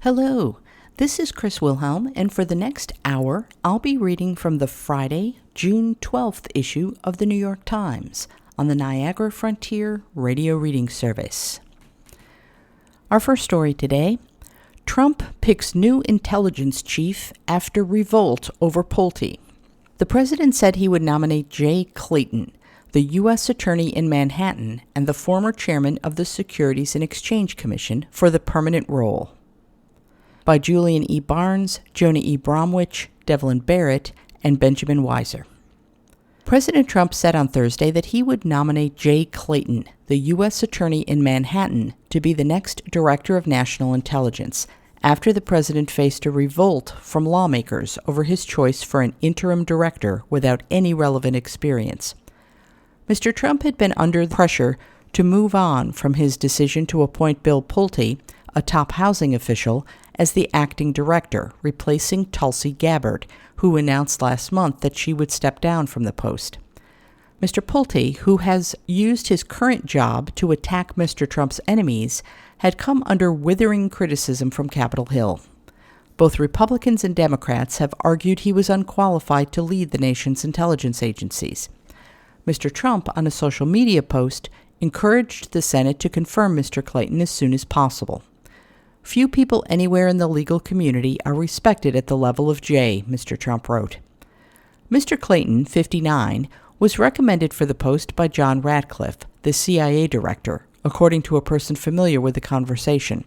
Hello, this is Chris Wilhelm, and for the next hour, I'll be reading from the Friday, June 12th issue of the New York Times on the Niagara Frontier Radio Reading Service. Our first story today, Trump picks new intelligence chief after revolt over Pulte. The president said he would nominate Jay Clayton, the U.S. Attorney in Manhattan and the former chairman of the Securities and Exchange Commission, for the permanent role. By Julian E. Barnes, Jonah E. Bromwich, Devlin Barrett, and Benjamin Weiser. President Trump said on Thursday that he would nominate Jay Clayton, the U.S. Attorney in Manhattan, to be the next Director of National Intelligence, after the president faced a revolt from lawmakers over his choice for an interim director without any relevant experience. Mr. Trump had been under pressure to move on from his decision to appoint Bill Pulte, a top housing official, as the acting director, replacing Tulsi Gabbard, who announced last month that she would step down from the post. Mr. Pulte, who has used his current job to attack Mr. Trump's enemies, had come under withering criticism from Capitol Hill. Both Republicans and Democrats have argued he was unqualified to lead the nation's intelligence agencies. Mr. Trump, on a social media post, encouraged the Senate to confirm Mr. Clayton as soon as possible. Few people anywhere in the legal community are respected at the level of Jay, Mr. Trump wrote. Mr. Clayton, 59, was recommended for the post by John Ratcliffe, the CIA director, according to a person familiar with the conversation.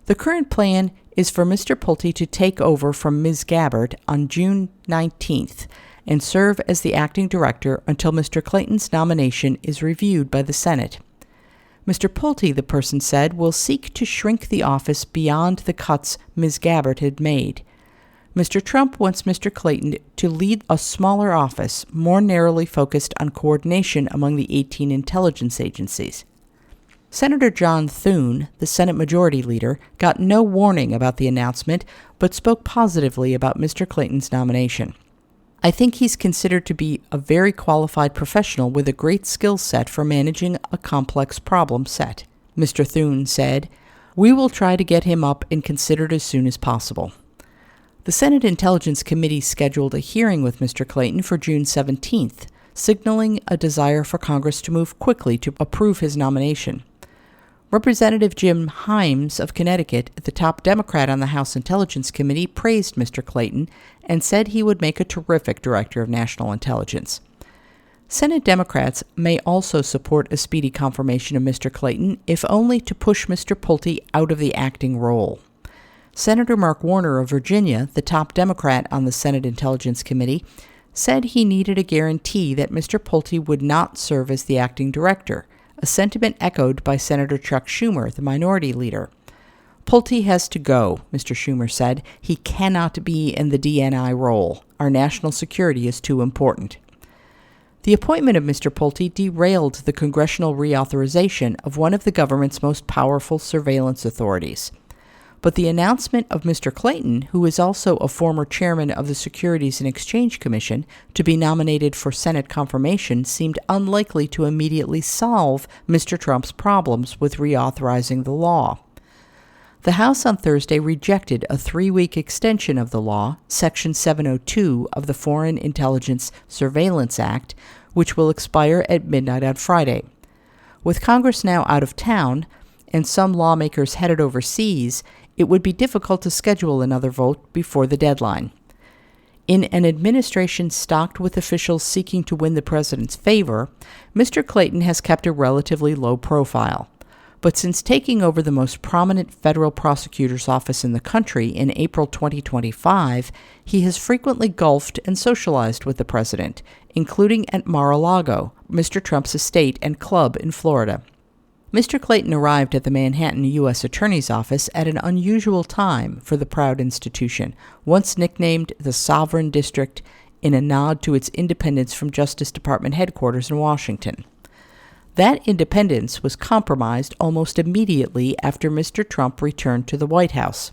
The current plan is for Mr. Pulte to take over from Ms. Gabbard on June 19th and serve as the acting director until Mr. Clayton's nomination is reviewed by the Senate. Mr. Pulte, the person said, will seek to shrink the office beyond the cuts Ms. Gabbard had made. Mr. Trump wants Mr. Clayton to lead a smaller office, more narrowly focused on coordination among the 18 intelligence agencies. Senator John Thune, the Senate Majority Leader, got no warning about the announcement, but spoke positively about Mr. Clayton's nomination. I think he's considered to be a very qualified professional with a great skill set for managing a complex problem set, Mr. Thune said. We will try to get him up and considered as soon as possible. The Senate Intelligence Committee scheduled a hearing with Mr. Clayton for June 17th, signaling a desire for Congress to move quickly to approve his nomination. Representative Jim Himes of Connecticut, the top Democrat on the House Intelligence Committee, praised Mr. Clayton and said he would make a terrific Director of National Intelligence. Senate Democrats may also support a speedy confirmation of Mr. Clayton, if only to push Mr. Pulte out of the acting role. Senator Mark Warner of Virginia, the top Democrat on the Senate Intelligence Committee, said he needed a guarantee that Mr. Pulte would not serve as the acting director, a sentiment echoed by Senator Chuck Schumer, the minority leader. Pulte has to go, Mr. Schumer said. He cannot be in the DNI role. Our national security is too important. The appointment of Mr. Pulte derailed the congressional reauthorization of one of the government's most powerful surveillance authorities. But the announcement of Mr. Clayton, who is also a former chairman of the Securities and Exchange Commission, to be nominated for Senate confirmation seemed unlikely to immediately solve Mr. Trump's problems with reauthorizing the law. The House on Thursday rejected a 3-week extension of the law, Section 702 of the Foreign Intelligence Surveillance Act, which will expire at midnight on Friday. With Congress now out of town and some lawmakers headed overseas, it would be difficult to schedule another vote before the deadline. In an administration stocked with officials seeking to win the president's favor, Mr. Clayton has kept a relatively low profile. But since taking over the most prominent federal prosecutor's office in the country in April 2025, he has frequently golfed and socialized with the president, including at Mar-a-Lago, Mr. Trump's estate and club in Florida. Mr. Clayton arrived at the Manhattan U.S. Attorney's Office at an unusual time for the proud institution, once nicknamed the Sovereign District in a nod to its independence from Justice Department headquarters in Washington. That independence was compromised almost immediately after Mr. Trump returned to the White House.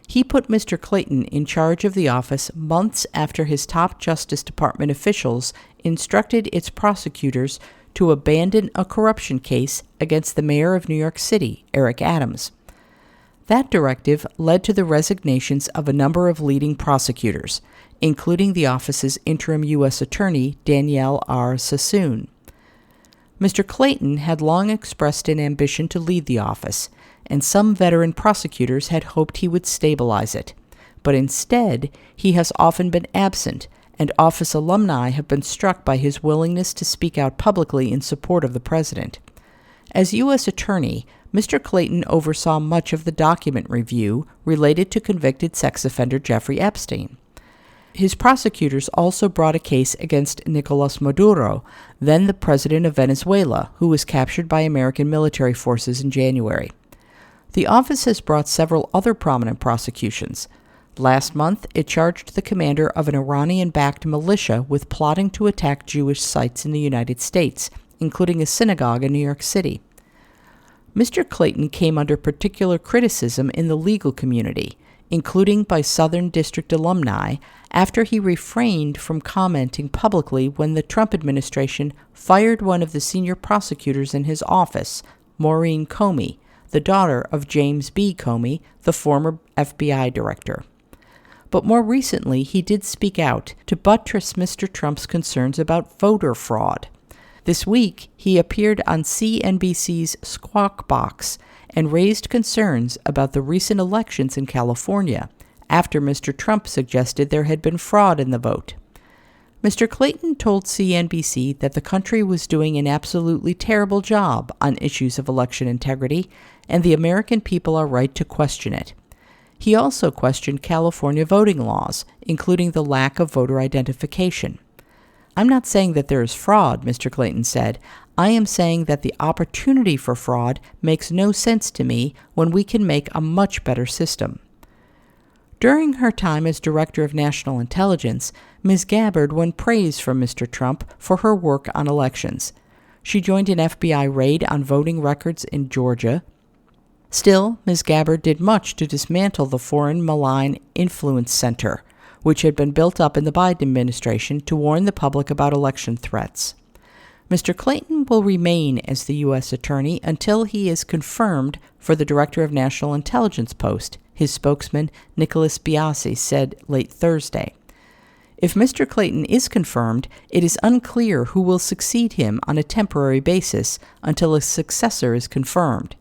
He put Mr. Clayton in charge of the office months after his top Justice Department officials instructed its prosecutors to abandon a corruption case against the mayor of New York City, Eric Adams. That directive led to the resignations of a number of leading prosecutors, including the office's interim U.S. Attorney, Danielle R. Sassoon. Mr. Clayton had long expressed an ambition to lead the office, and some veteran prosecutors had hoped he would stabilize it. But instead, he has often been absent, and office alumni have been struck by his willingness to speak out publicly in support of the president. As U.S. Attorney, Mr. Clayton oversaw much of the document review related to convicted sex offender Jeffrey Epstein. His prosecutors also brought a case against Nicolas Maduro, then the president of Venezuela, who was captured by American military forces in January. The office has brought several other prominent prosecutions. Last month, it charged the commander of an Iranian-backed militia with plotting to attack Jewish sites in the United States, including a synagogue in New York City. Mr. Clayton came under particular criticism in the legal community, including by Southern District alumni, after he refrained from commenting publicly when the Trump administration fired one of the senior prosecutors in his office, Maureen Comey, the daughter of James B. Comey, the former FBI director. But more recently, he did speak out to buttress Mr. Trump's concerns about voter fraud. This week, he appeared on CNBC's Squawk Box and raised concerns about the recent elections in California, after Mr. Trump suggested there had been fraud in the vote. Mr. Clayton told CNBC that the country was doing an absolutely terrible job on issues of election integrity, and the American people are right to question it. He also questioned California voting laws, including the lack of voter identification. "I'm not saying that there is fraud," Mr. Clayton said. "I am saying that the opportunity for fraud makes no sense to me when we can make a much better system." During her time as Director of National Intelligence, Ms. Gabbard won praise from Mr. Trump for her work on elections. She joined an FBI raid on voting records in Georgia. Still, Ms. Gabbard did much to dismantle the Foreign Malign Influence Center, which had been built up in the Biden administration to warn the public about election threats. Mr. Clayton will remain as the U.S. Attorney until he is confirmed for the Director of National Intelligence post, his spokesman Nicholas Biasi said late Thursday. If Mr. Clayton is confirmed, it is unclear who will succeed him on a temporary basis until a successor is confirmed.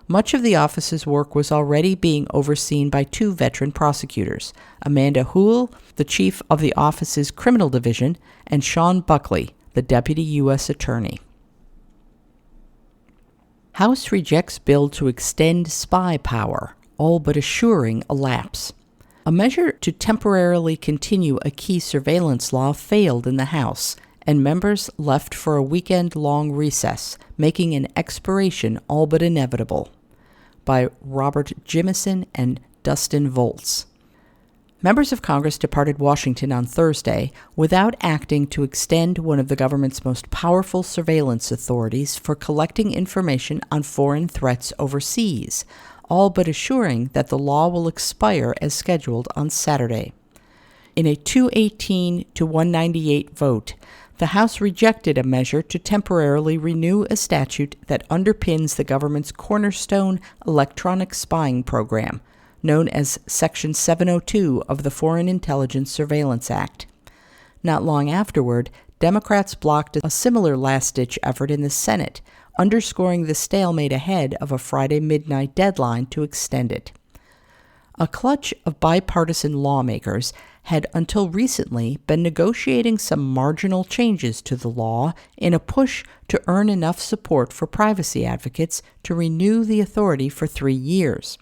Much of the office's work was already being overseen by two veteran prosecutors, Amanda Houle, the chief of the office's criminal division, and Sean Buckley, the deputy U.S. attorney. House rejects bill to extend spy power, all but assuring a lapse. A measure to temporarily continue a key surveillance law failed in the House, and members left for a weekend-long recess, making an expiration all but inevitable. By Robert Jimison and Dustin Volz. Members of Congress departed Washington on Thursday without acting to extend one of the government's most powerful surveillance authorities for collecting information on foreign threats overseas, all but assuring that the law will expire as scheduled on Saturday. In a 218 to 198 vote, the House rejected a measure to temporarily renew a statute that underpins the government's cornerstone electronic spying program, known as Section 702 of the Foreign Intelligence Surveillance Act. Not long afterward, Democrats blocked a similar last-ditch effort in the Senate, underscoring the stalemate ahead of a Friday midnight deadline to extend it. A clutch of bipartisan lawmakers had until recently been negotiating some marginal changes to the law in a push to earn enough support for privacy advocates to renew the authority for 3 years.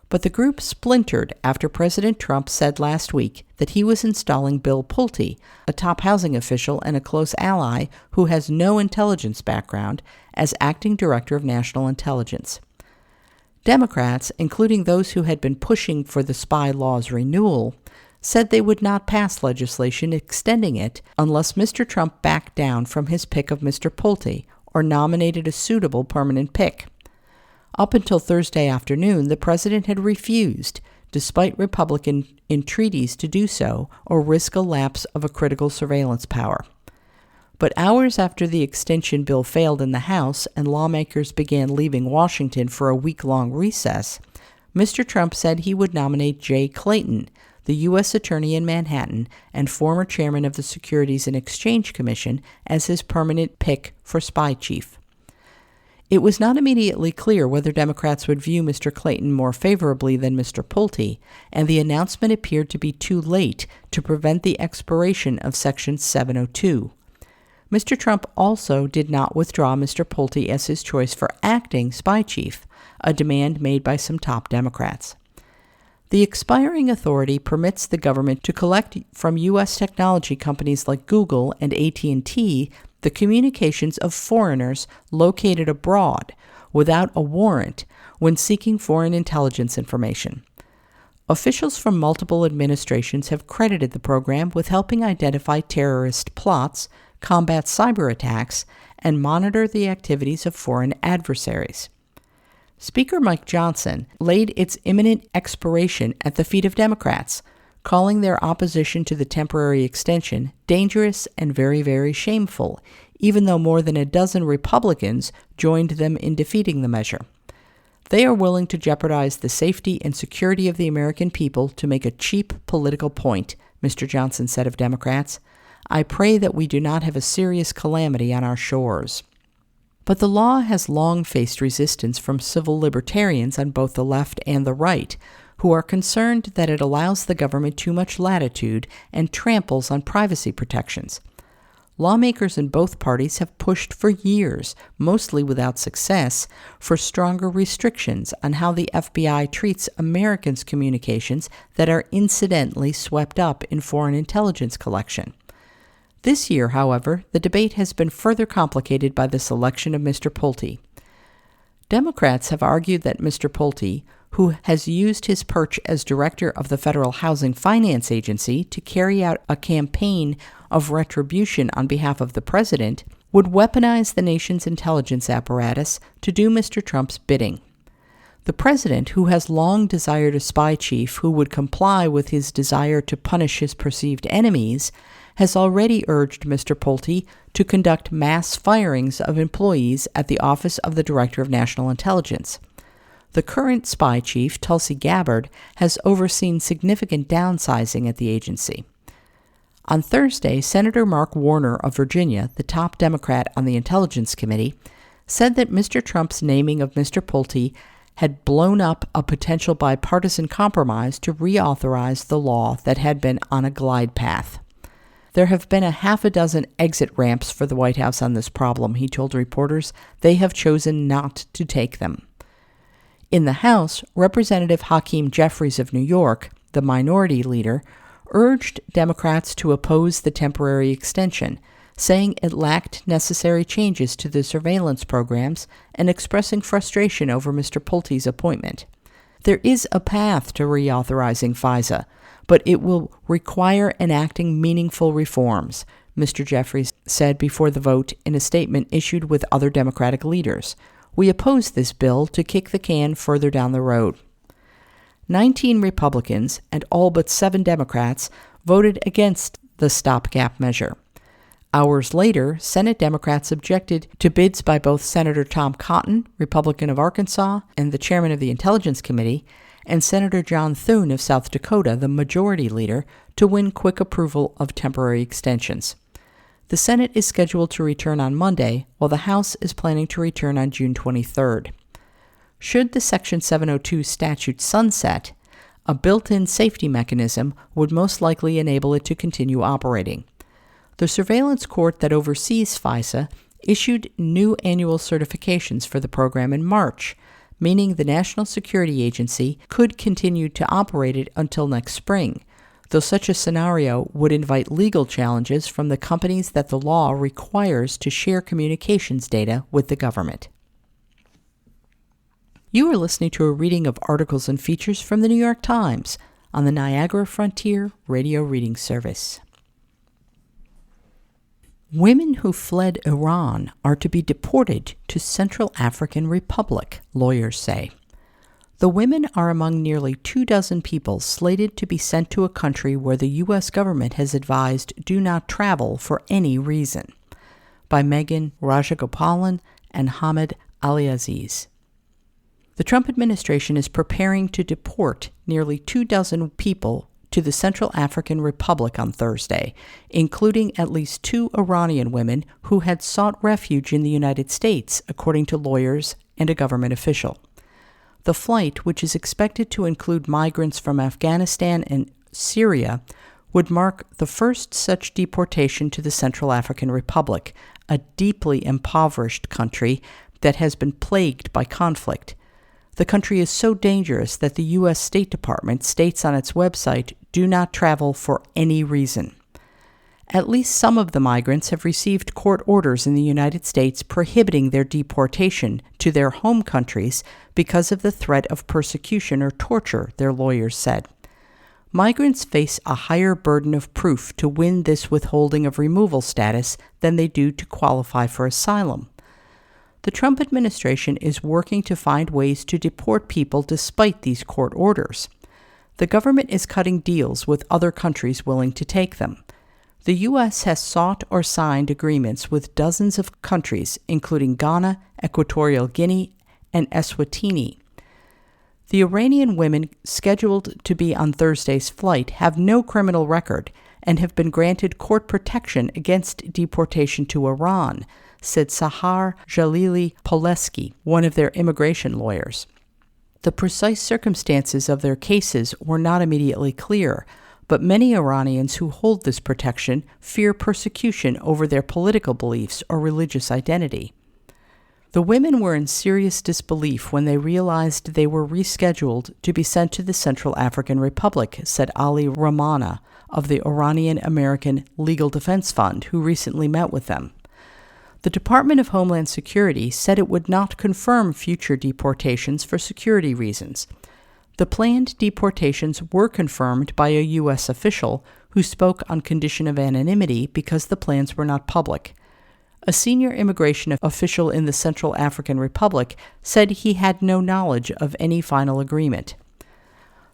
But the group splintered after President Trump said last week that he was installing Bill Pulte, a top housing official and a close ally who has no intelligence background, as acting director of national intelligence. Democrats, including those who had been pushing for the spy law's renewal, said they would not pass legislation extending it unless Mr. Trump backed down from his pick of Mr. Pulte or nominated a suitable permanent pick. Up until Thursday afternoon, the president had refused, despite Republican entreaties to do so or risk a lapse of a critical surveillance power. But hours after the extension bill failed in the House and lawmakers began leaving Washington for a week-long recess, Mr. Trump said he would nominate Jay Clayton, the U.S. Attorney in Manhattan and former chairman of the Securities and Exchange Commission, as his permanent pick for spy chief. It was not immediately clear whether Democrats would view Mr. Clayton more favorably than Mr. Pulte, and the announcement appeared to be too late to prevent the expiration of Section 702. Mr. Trump also did not withdraw Mr. Pulte as his choice for acting spy chief, a demand made by some top Democrats. The expiring authority permits the government to collect from U.S. technology companies like Google and AT&T the communications of foreigners located abroad without a warrant when seeking foreign intelligence information. Officials from multiple administrations have credited the program with helping identify terrorist plots, combat cyber attacks, and monitor the activities of foreign adversaries. Speaker Mike Johnson laid its imminent expiration at the feet of Democrats, calling their opposition to the temporary extension dangerous and very, very shameful, even though more than a dozen Republicans joined them in defeating the measure. They are willing to jeopardize the safety and security of the American people to make a cheap political point, Mr. Johnson said of Democrats. I pray that we do not have a serious calamity on our shores. But the law has long faced resistance from civil libertarians on both the left and the right, who are concerned that it allows the government too much latitude and tramples on privacy protections. Lawmakers in both parties have pushed for years, mostly without success, for stronger restrictions on how the FBI treats Americans' communications that are incidentally swept up in foreign intelligence collection. This year, however, the debate has been further complicated by the selection of Mr. Pulte. Democrats have argued that Mr. Pulte, who has used his perch as director of the Federal Housing Finance Agency to carry out a campaign of retribution on behalf of the president, would weaponize the nation's intelligence apparatus to do Mr. Trump's bidding. The president, who has long desired a spy chief who would comply with his desire to punish his perceived enemies, has already urged Mr. Pulte to conduct mass firings of employees at the Office of the Director of National Intelligence. The current spy chief, Tulsi Gabbard, has overseen significant downsizing at the agency. On Thursday, Senator Mark Warner of Virginia, the top Democrat on the Intelligence Committee, said that Mr. Trump's naming of Mr. Pulte had blown up a potential bipartisan compromise to reauthorize the law that had been on a glide path. There have been a half a dozen exit ramps for the White House on this problem, he told reporters. They have chosen not to take them. In the House, Representative Hakeem Jeffries of New York, the minority leader, urged Democrats to oppose the temporary extension, saying it lacked necessary changes to the surveillance programs and expressing frustration over Mr. Pulte's appointment. There is a path to reauthorizing FISA, but it will require enacting meaningful reforms, Mr. Jeffries said before the vote in a statement issued with other Democratic leaders. We oppose this bill to kick the can further down the road. 19 Republicans and all but 7 Democrats voted against the stopgap measure. Hours later, Senate Democrats objected to bids by both Senator Tom Cotton, Republican of Arkansas and the chairman of the Intelligence Committee, and Senator John Thune of South Dakota, the majority leader, to win quick approval of temporary extensions. The Senate is scheduled to return on Monday, while the House is planning to return on June 23rd. Should the Section 702 statute sunset, a built-in safety mechanism would most likely enable it to continue operating. The surveillance court that oversees FISA issued new annual certifications for the program in March, meaning the National Security Agency could continue to operate it until next spring, though such a scenario would invite legal challenges from the companies that the law requires to share communications data with the government. You are listening to a reading of articles and features from the New York Times on the Niagara Frontier Radio Reading Service. Women who fled Iran are to be deported to Central African Republic, lawyers say. The women are among nearly 24 people slated to be sent to a country where the U.S. government has advised do not travel for any reason. By Megan Rajagopalan and Hamid Aliaziz. The Trump administration is preparing to deport nearly 24 people to the Central African Republic on Thursday, including at least 2 Iranian women who had sought refuge in the United States, according to lawyers and a government official. The flight, which is expected to include migrants from Afghanistan and Syria, would mark the first such deportation to the Central African Republic, a deeply impoverished country that has been plagued by conflict. The country is so dangerous that the U.S. State Department states on its website, "Do not travel for any reason." At least some of the migrants have received court orders in the United States prohibiting their deportation to their home countries because of the threat of persecution or torture, their lawyers said. Migrants face a higher burden of proof to win this withholding of removal status than they do to qualify for asylum. The Trump administration is working to find ways to deport people despite these court orders. The government is cutting deals with other countries willing to take them. The U.S. has sought or signed agreements with dozens of countries, including Ghana, Equatorial Guinea, and Eswatini. The Iranian women scheduled to be on Thursday's flight have no criminal record and have been granted court protection against deportation to Iran, said Sahar Jalili Poleski, one of their immigration lawyers. The precise circumstances of their cases were not immediately clear, but many Iranians who hold this protection fear persecution over their political beliefs or religious identity. The women were in serious disbelief when they realized they were rescheduled to be sent to the Central African Republic, said Ali Ramana of the Iranian American Legal Defense Fund, who recently met with them. The Department of Homeland Security said it would not confirm future deportations for security reasons. The planned deportations were confirmed by a U.S. official who spoke on condition of anonymity because the plans were not public. A senior immigration official in the Central African Republic said he had no knowledge of any final agreement.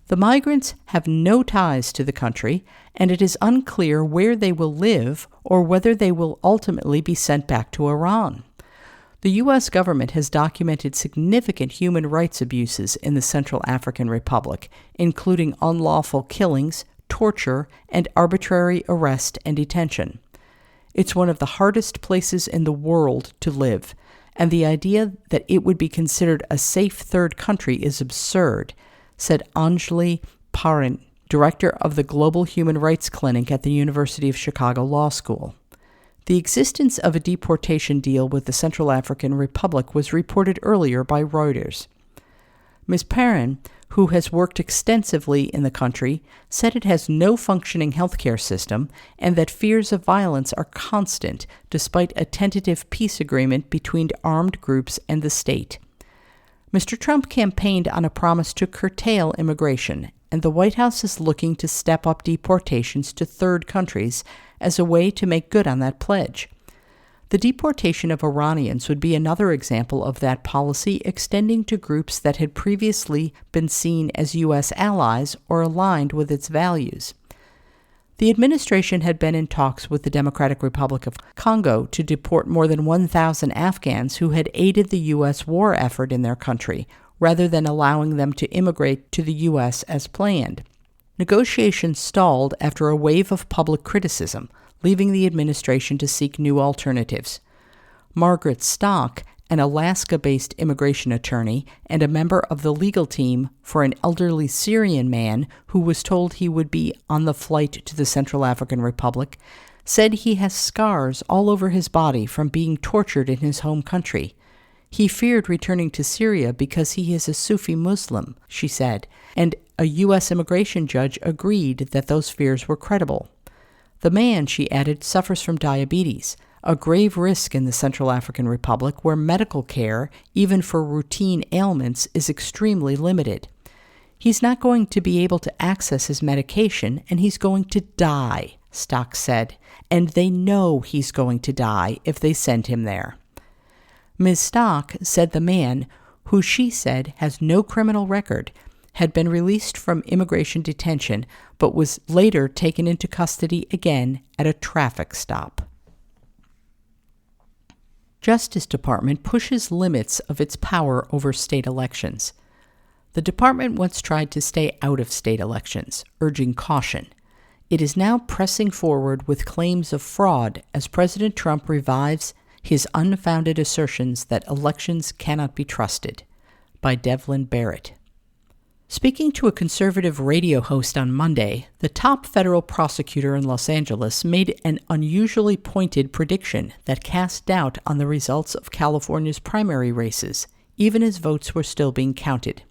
The migrants have no ties to the country, and it is unclear where they will live or whether they will ultimately be sent back to Iran. The U.S. government has documented significant human rights abuses in the Central African Republic, including unlawful killings, torture, and arbitrary arrest and detention. It's one of the hardest places in the world to live, and the idea that it would be considered a safe third country is absurd, said Anjali Parin, director of the Global Human Rights Clinic at the University of Chicago Law School. The existence of a deportation deal with the Central African Republic was reported earlier by Reuters. Ms. Parin, who has worked extensively in the country, said it has no functioning healthcare system and that fears of violence are constant despite a tentative peace agreement between armed groups and the state. Mr. Trump campaigned on a promise to curtail immigration, and the White House is looking to step up deportations to third countries as a way to make good on that pledge. The deportation of Iranians would be another example of that policy extending to groups that had previously been seen as U.S. allies or aligned with its values. The administration had been in talks with the Democratic Republic of Congo to deport more than 1,000 Afghans who had aided the U.S. war effort in their country, rather than allowing them to immigrate to the U.S. as planned. Negotiations stalled after a wave of public criticism, leaving the administration to seek new alternatives. Margaret Stock, an Alaska-based immigration attorney and a member of the legal team for an elderly Syrian man who was told he would be on the flight to the Central African Republic, said he has scars all over his body from being tortured in his home country. He feared returning to Syria because he is a Sufi Muslim, she said, and a U.S. immigration judge agreed that those fears were credible. The man, she added, suffers from diabetes, a grave risk in the Central African Republic where medical care, even for routine ailments, is extremely limited. He's not going to be able to access his medication, and he's going to die, Stock said, and they know he's going to die if they send him there. Ms. Stock said the man, who she said has no criminal record, had been released from immigration detention but was later taken into custody again at a traffic stop. Justice Department pushes limits of its power over state elections. The department once tried to stay out of state elections, urging caution. It is now pressing forward with claims of fraud as President Trump revives his unfounded assertions that elections cannot be trusted. By Devlin Barrett. Speaking to a conservative radio host on Monday, the top federal prosecutor in Los Angeles made an unusually pointed prediction that cast doubt on the results of California's primary races, even as votes were still being counted.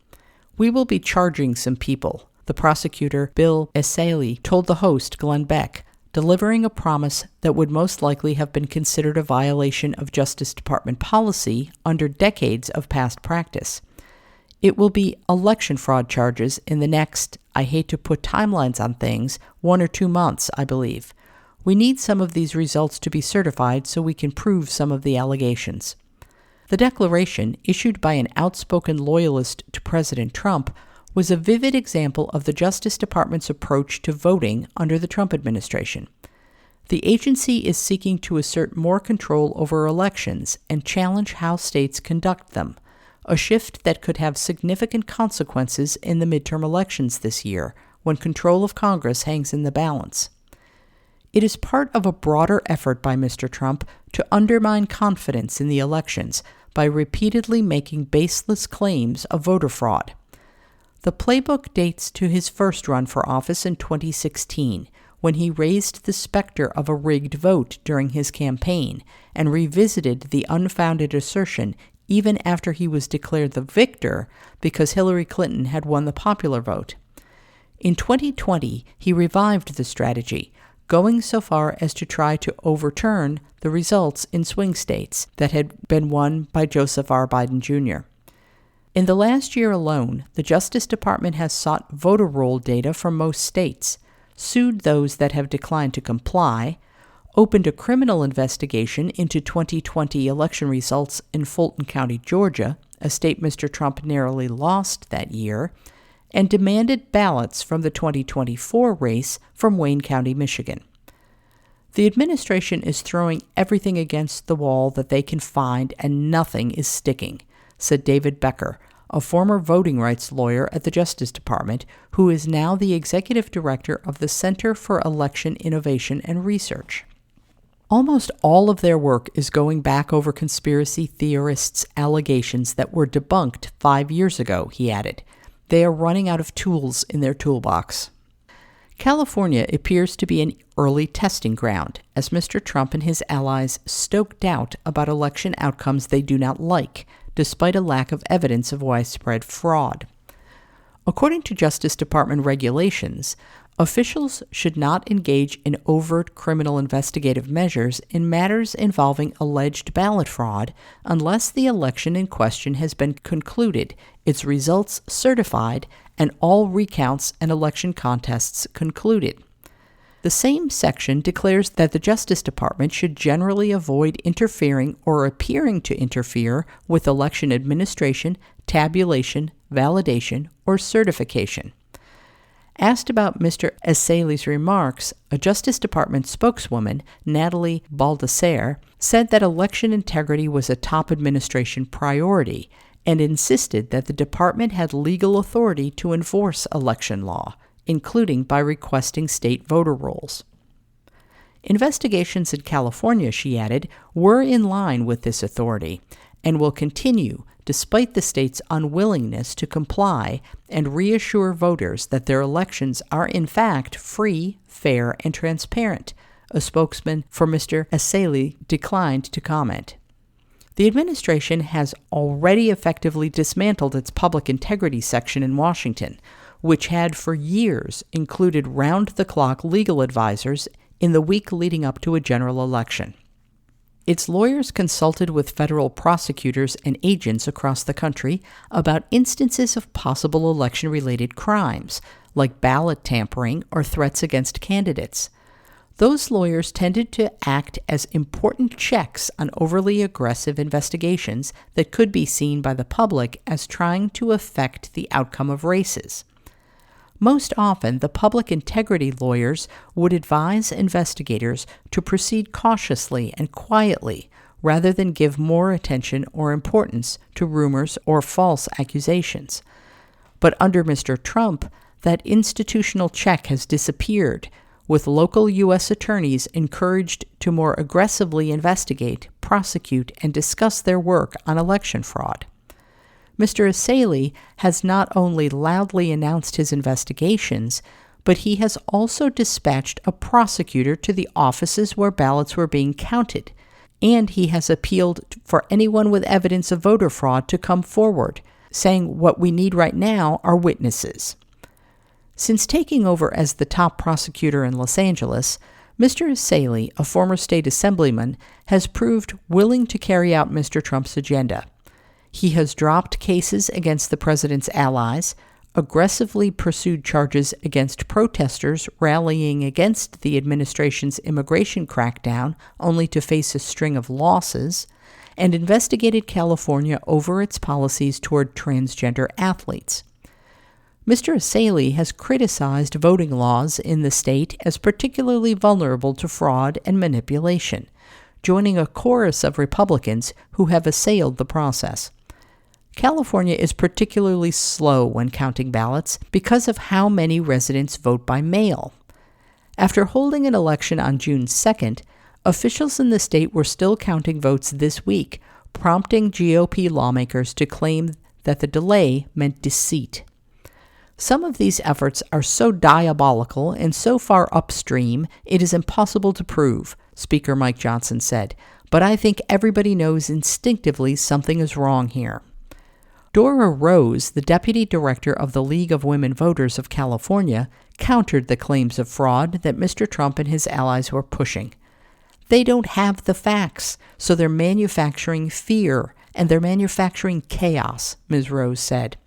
"We will be charging some people," the prosecutor, Bill Essayli, told the host, Glenn Beck, delivering a promise that would most likely have been considered a violation of Justice Department policy under decades of past practice. "It will be election fraud charges in the next, I hate to put timelines on things, 1 or 2 months, I believe. We need some of these results to be certified so we can prove some of the allegations." The declaration, issued by an outspoken loyalist to President Trump, was a vivid example of the Justice Department's approach to voting under the Trump administration. The agency is seeking to assert more control over elections and challenge how states conduct them, a shift that could have significant consequences in the midterm elections this year, when control of Congress hangs in the balance. It is part of a broader effort by Mr. Trump to undermine confidence in the elections by repeatedly making baseless claims of voter fraud. The playbook dates to his first run for office in 2016, when he raised the specter of a rigged vote during his campaign and revisited the unfounded assertion even after he was declared the victor because Hillary Clinton had won the popular vote. In 2020, he revived the strategy, going so far as to try to overturn the results in swing states that had been won by Joseph R. Biden Jr. In the last year alone, the Justice Department has sought voter roll data from most states, sued those that have declined to comply, opened a criminal investigation into 2020 election results in Fulton County, Georgia, a state Mr. Trump narrowly lost that year, and demanded ballots from the 2024 race from Wayne County, Michigan. The administration is throwing everything against the wall that they can find and nothing is sticking, said David Becker, a former voting rights lawyer at the Justice Department, who is now the executive director of the Center for Election Innovation and Research. Almost all of their work is going back over conspiracy theorists' allegations that were debunked 5 years ago, he added. They are running out of tools in their toolbox. California appears to be an early testing ground, as Mr. Trump and his allies stoke doubt about election outcomes they do not like, despite a lack of evidence of widespread fraud. According to Justice Department regulations, officials should not engage in overt criminal investigative measures in matters involving alleged ballot fraud unless the election in question has been concluded, its results certified, and all recounts and election contests concluded. The same section declares that the Justice Department should generally avoid interfering or appearing to interfere with election administration, tabulation, validation, or certification. Asked about Mr. Essayli's remarks, a Justice Department spokeswoman, Natalie Baldesarre, said that election integrity was a top administration priority and insisted that the department had legal authority to enforce election law, including by requesting state voter rolls. Investigations in California, she added, were in line with this authority and will continue despite the state's unwillingness to comply and reassure voters that their elections are in fact free, fair, and transparent, a spokesman for Mr. Essayli declined to comment. The administration has already effectively dismantled its public integrity section in Washington, which had for years included round-the-clock legal advisors in the week leading up to a general election. Its lawyers consulted with federal prosecutors and agents across the country about instances of possible election-related crimes, like ballot tampering or threats against candidates. Those lawyers tended to act as important checks on overly aggressive investigations that could be seen by the public as trying to affect the outcome of races. Most often, the public integrity lawyers would advise investigators to proceed cautiously and quietly rather than give more attention or importance to rumors or false accusations. But under Mr. Trump, that institutional check has disappeared, with local U.S. attorneys encouraged to more aggressively investigate, prosecute, and discuss their work on election fraud. Mr. Essayli has not only loudly announced his investigations, but he has also dispatched a prosecutor to the offices where ballots were being counted, and he has appealed for anyone with evidence of voter fraud to come forward, saying what we need right now are witnesses. Since taking over as the top prosecutor in Los Angeles, Mr. Essayli, a former state assemblyman, has proved willing to carry out Mr. Trump's agenda. He has dropped cases against the president's allies, aggressively pursued charges against protesters rallying against the administration's immigration crackdown only to face a string of losses, and investigated California over its policies toward transgender athletes. Mr. Essayli has criticized voting laws in the state as particularly vulnerable to fraud and manipulation, joining a chorus of Republicans who have assailed the process. California is particularly slow when counting ballots because of how many residents vote by mail. After holding an election on June 2nd, officials in the state were still counting votes this week, prompting GOP lawmakers to claim that the delay meant deceit. Some of these efforts are so diabolical and so far upstream it is impossible to prove, Speaker Mike Johnson said, but I think everybody knows instinctively something is wrong here. Dora Rose, the deputy director of the League of Women Voters of California, countered the claims of fraud that Mr. Trump and his allies were pushing. They don't have the facts, so they're manufacturing fear, and they're manufacturing chaos, Ms. Rose said.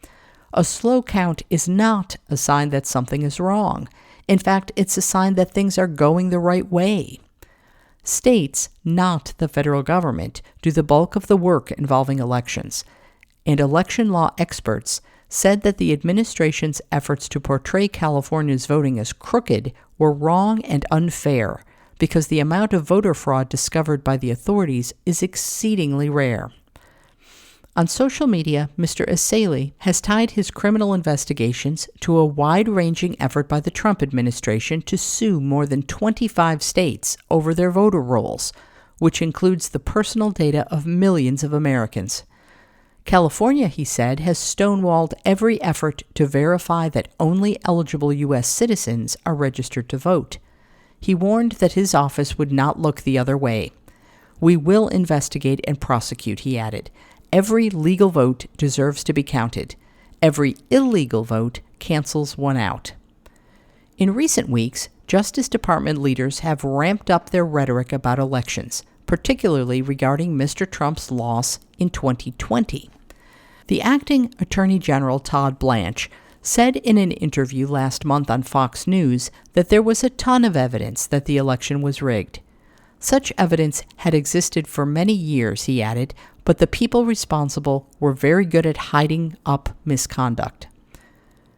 A slow count is not a sign that something is wrong. In fact, it's a sign that things are going the right way. States, not the federal government, do the bulk of the work involving elections, and election law experts said that the administration's efforts to portray California's voting as crooked were wrong and unfair because the amount of voter fraud discovered by the authorities is exceedingly rare. On social media, Mr. Essayli has tied his criminal investigations to a wide-ranging effort by the Trump administration to sue more than 25 states over their voter rolls, which includes the personal data of millions of Americans. California, he said, has stonewalled every effort to verify that only eligible U.S. citizens are registered to vote. He warned that his office would not look the other way. We will investigate and prosecute, he added. Every legal vote deserves to be counted. Every illegal vote cancels one out. In recent weeks, Justice Department leaders have ramped up their rhetoric about elections, particularly regarding Mr. Trump's loss in 2020. The acting Attorney General Todd Blanche said in an interview last month on Fox News that there was a ton of evidence that the election was rigged. Such evidence had existed for many years, he added, but the people responsible were very good at hiding up misconduct.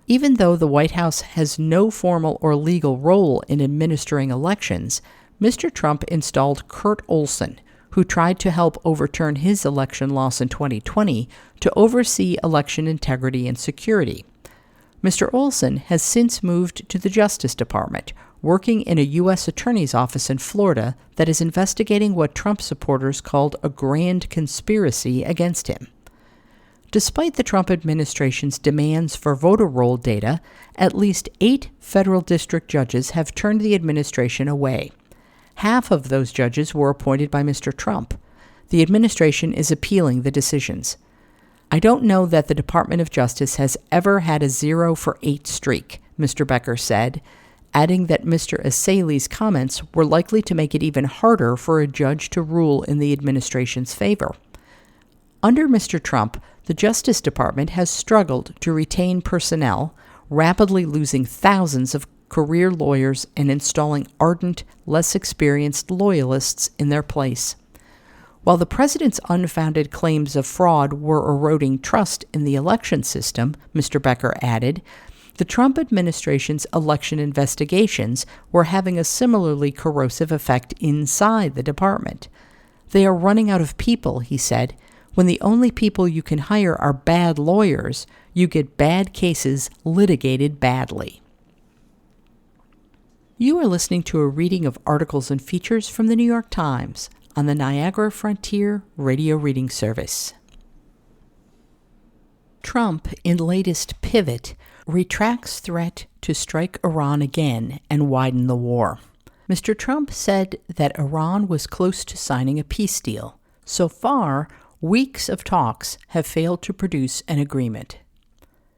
Even though the White House has no formal or legal role in administering elections, Mr. Trump installed Kurt Olson, who tried to help overturn his election loss in 2020, to oversee election integrity and security. Mr. Olson has since moved to the Justice Department, working in a U.S. Attorney's office in Florida that is investigating what Trump supporters called a grand conspiracy against him. Despite the Trump administration's demands for voter roll data, at least 8 federal district judges have turned the administration away. Half of those judges were appointed by Mr. Trump. The administration is appealing the decisions. I don't know that the Department of Justice has ever had a 0-for-8 streak, Mr. Becker said, adding that Mr. Essayli's comments were likely to make it even harder for a judge to rule in the administration's favor. Under Mr. Trump, the Justice Department has struggled to retain personnel, rapidly losing thousands of career lawyers and installing ardent, less experienced loyalists in their place. While the president's unfounded claims of fraud were eroding trust in the election system, Mr. Becker added, the Trump administration's election investigations were having a similarly corrosive effect inside the department. They are running out of people, he said. When the only people you can hire are bad lawyers, you get bad cases litigated badly. You are listening to a reading of articles and features from the New York Times on the Niagara Frontier Radio Reading Service. Trump, in latest pivot, retracts threat to strike Iran again and widen the war. Mr. Trump said that Iran was close to signing a peace deal. So far, weeks of talks have failed to produce an agreement.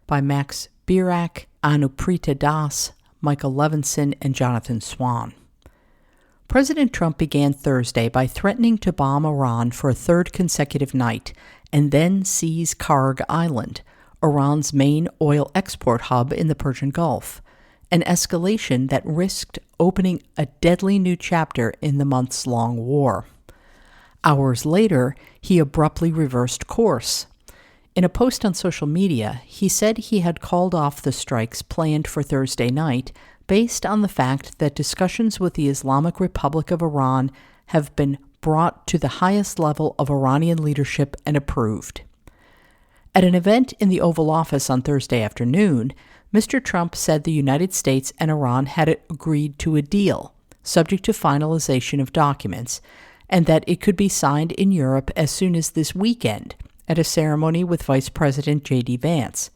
By Max Birak, Anuprita Das, Michael Levinson, and Jonathan Swan. President Trump began Thursday by threatening to bomb Iran for a third consecutive night and then seize Karg Island, Iran's main oil export hub in the Persian Gulf, an escalation that risked opening a deadly new chapter in the months-long war. Hours later, he abruptly reversed course. In a post on social media, he said he had called off the strikes planned for Thursday night based on the fact that discussions with the Islamic Republic of Iran have been brought to the highest level of Iranian leadership and approved. At an event in the Oval Office on Thursday afternoon, Mr. Trump said the United States and Iran had agreed to a deal, subject to finalization of documents, and that it could be signed in Europe as soon as this weekend at a ceremony with Vice President J.D. Vance.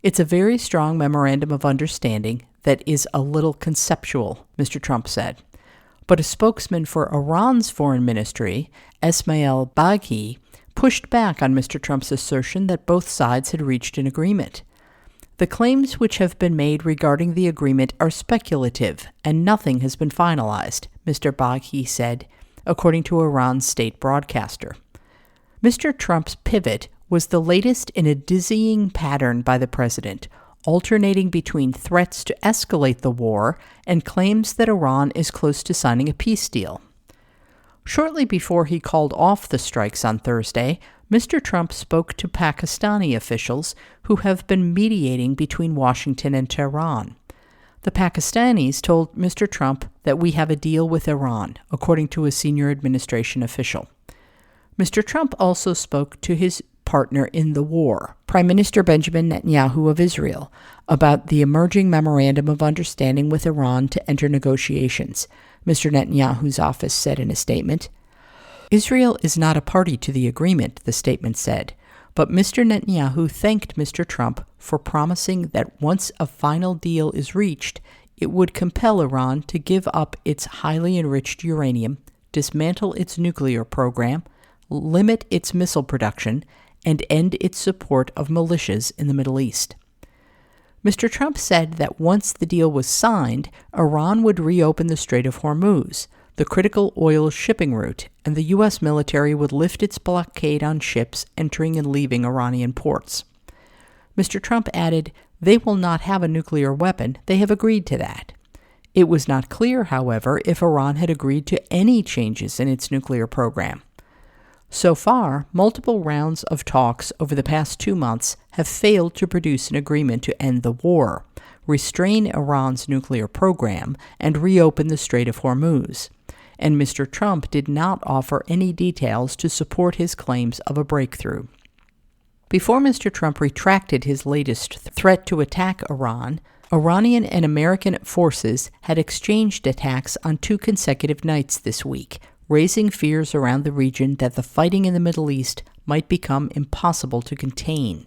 It's a very strong memorandum of understanding that is a little conceptual, Mr. Trump said. But a spokesman for Iran's foreign ministry, Esmail Baghi, pushed back on Mr. Trump's assertion that both sides had reached an agreement. The claims which have been made regarding the agreement are speculative, and nothing has been finalized, Mr. Baghi said, according to Iran's state broadcaster. Mr. Trump's pivot was the latest in a dizzying pattern by the president, alternating between threats to escalate the war and claims that Iran is close to signing a peace deal. Shortly before he called off the strikes on Thursday, Mr. Trump spoke to Pakistani officials who have been mediating between Washington and Tehran. The Pakistanis told Mr. Trump that we have a deal with Iran, according to a senior administration official. Mr. Trump also spoke to his partner in the war, Prime Minister Benjamin Netanyahu of Israel, about the emerging memorandum of understanding with Iran to enter negotiations, Mr. Netanyahu's office said in a statement. Israel is not a party to the agreement, the statement said, but Mr. Netanyahu thanked Mr. Trump for promising that once a final deal is reached, it would compel Iran to give up its highly enriched uranium, dismantle its nuclear program, limit its missile production, and end its support of militias in the Middle East. Mr. Trump said that once the deal was signed, Iran would reopen the Strait of Hormuz, the critical oil shipping route, and the U.S. military would lift its blockade on ships entering and leaving Iranian ports. Mr. Trump added, "They will not have a nuclear weapon. They have agreed to that." It was not clear, however, if Iran had agreed to any changes in its nuclear program. So far, multiple rounds of talks over the past 2 months have failed to produce an agreement to end the war, restrain Iran's nuclear program, and reopen the Strait of Hormuz. And Mr. Trump did not offer any details to support his claims of a breakthrough. Before Mr. Trump retracted his latest threat to attack Iran, Iranian and American forces had exchanged attacks on 2 consecutive nights this week, raising fears around the region that the fighting in the Middle East might become impossible to contain.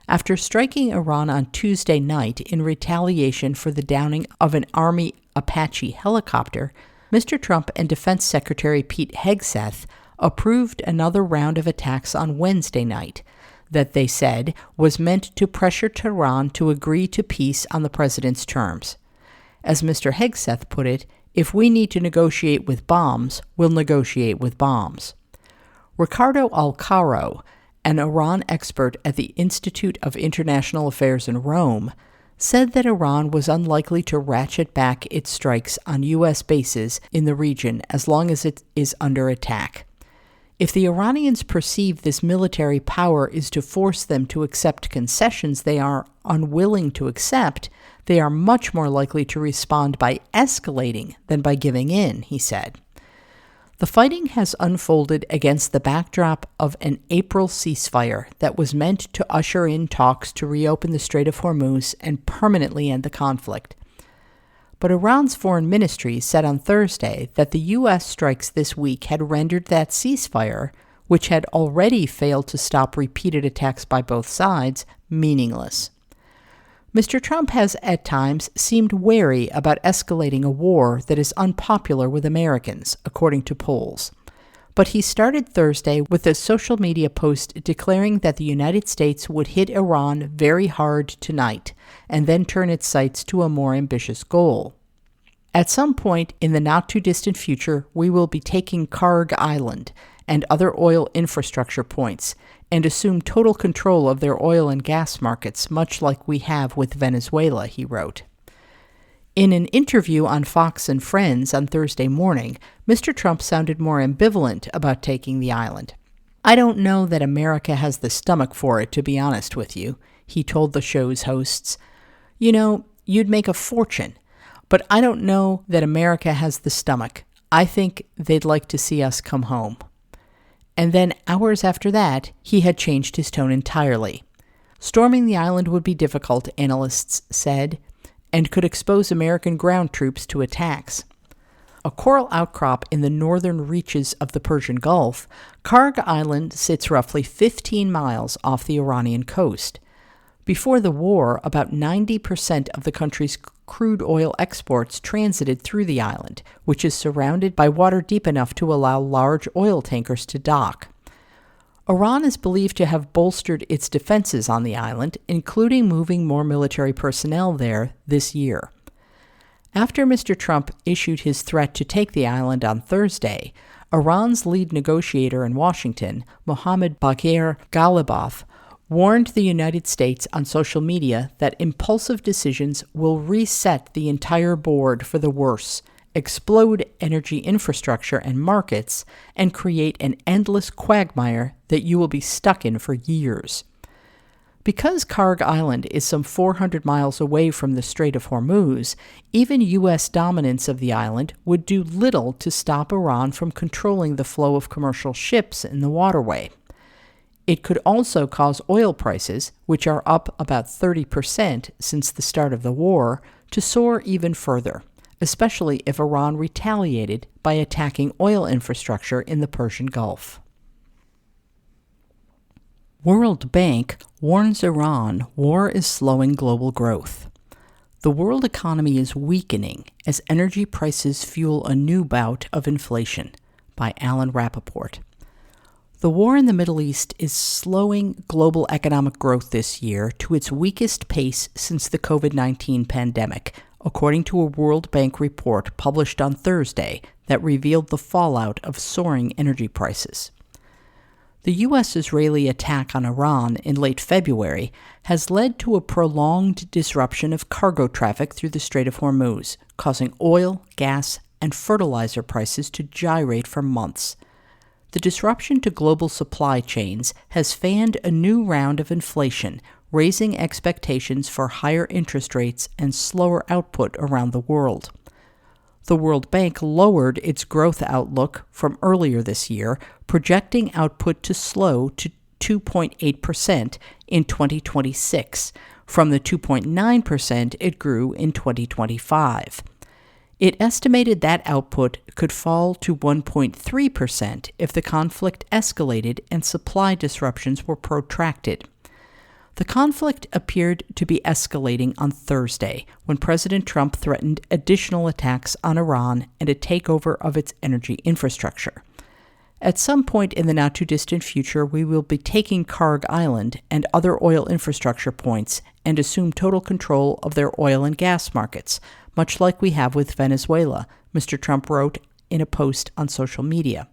After striking Iran on Tuesday night in retaliation for the downing of an Army Apache helicopter, Mr. Trump and Defense Secretary Pete Hegseth approved another round of attacks on Wednesday night that they said was meant to pressure Tehran to agree to peace on the president's terms. As Mr. Hegseth put it, "If we need to negotiate with bombs, we'll negotiate with bombs." Ricardo Alcaro, an Iran expert at the Institute of International Affairs in Rome, said that Iran was unlikely to ratchet back its strikes on U.S. bases in the region as long as it is under attack. If the Iranians perceive this military power is to force them to accept concessions they are unwilling to accept, they are much more likely to respond by escalating than by giving in, he said. The fighting has unfolded against the backdrop of an April ceasefire that was meant to usher in talks to reopen the Strait of Hormuz and permanently end the conflict. But Iran's foreign ministry said on Thursday that the U.S. strikes this week had rendered that ceasefire, which had already failed to stop repeated attacks by both sides, meaningless. Mr. Trump has at times seemed wary about escalating a war that is unpopular with Americans, according to polls. But he started Thursday with a social media post declaring that the United States would hit Iran very hard tonight and then turn its sights to a more ambitious goal. At some point in the not-too-distant future, we will be taking Kharg Island and other oil infrastructure points and assume total control of their oil and gas markets, much like we have with Venezuela, he wrote. In an interview on Fox and Friends on Thursday morning, Mr. Trump sounded more ambivalent about taking the island. "I don't know that America has the stomach for it, to be honest with you," he told the show's hosts. "You know, you'd make a fortune, but I don't know that America has the stomach. I think they'd like to see us come home." And then hours after that, he had changed his tone entirely. Storming the island would be difficult, analysts said, and could expose American ground troops to attacks. A coral outcrop in the northern reaches of the Persian Gulf, Kharg Island sits roughly 15 miles off the Iranian coast. Before the war, about 90% of the country's crude oil exports transited through the island, which is surrounded by water deep enough to allow large oil tankers to dock. Iran is believed to have bolstered its defenses on the island, including moving more military personnel there this year. After Mr. Trump issued his threat to take the island on Thursday, Iran's lead negotiator in Washington, Mohammad Bagher Ghalibaf, warned the United States on social media that impulsive decisions will reset the entire board for the worse, explode energy infrastructure and markets, and create an endless quagmire that you will be stuck in for years. Because Kharg Island is some 400 miles away from the Strait of Hormuz, even U.S. dominance of the island would do little to stop Iran from controlling the flow of commercial ships in the waterway. It could also cause oil prices, which are up about 30% since the start of the war, to soar even further, especially if Iran retaliated by attacking oil infrastructure in the Persian Gulf. World Bank warns Iran war is slowing global growth. The world economy is weakening as energy prices fuel a new bout of inflation, by Alan Rappaport. The war in the Middle East is slowing global economic growth this year to its weakest pace since the COVID-19 pandemic, according to a World Bank report published on Thursday that revealed the fallout of soaring energy prices. The U.S.-Israeli attack on Iran in late February has led to a prolonged disruption of cargo traffic through the Strait of Hormuz, causing oil, gas, and fertilizer prices to gyrate for months. The disruption to global supply chains has fanned a new round of inflation, raising expectations for higher interest rates and slower output around the world. The World Bank lowered its growth outlook from earlier this year, projecting output to slow to 2.8% in 2026, from the 2.9% it grew in 2025. It estimated that output could fall to 1.3% if the conflict escalated and supply disruptions were protracted. The conflict appeared to be escalating on Thursday when President Trump threatened additional attacks on Iran and a takeover of its energy infrastructure. At some point in the not-too-distant future, we will be taking Kharg Island and other oil infrastructure points and assume total control of their oil and gas markets, much like we have with Venezuela, Mr. Trump wrote in a post on social media.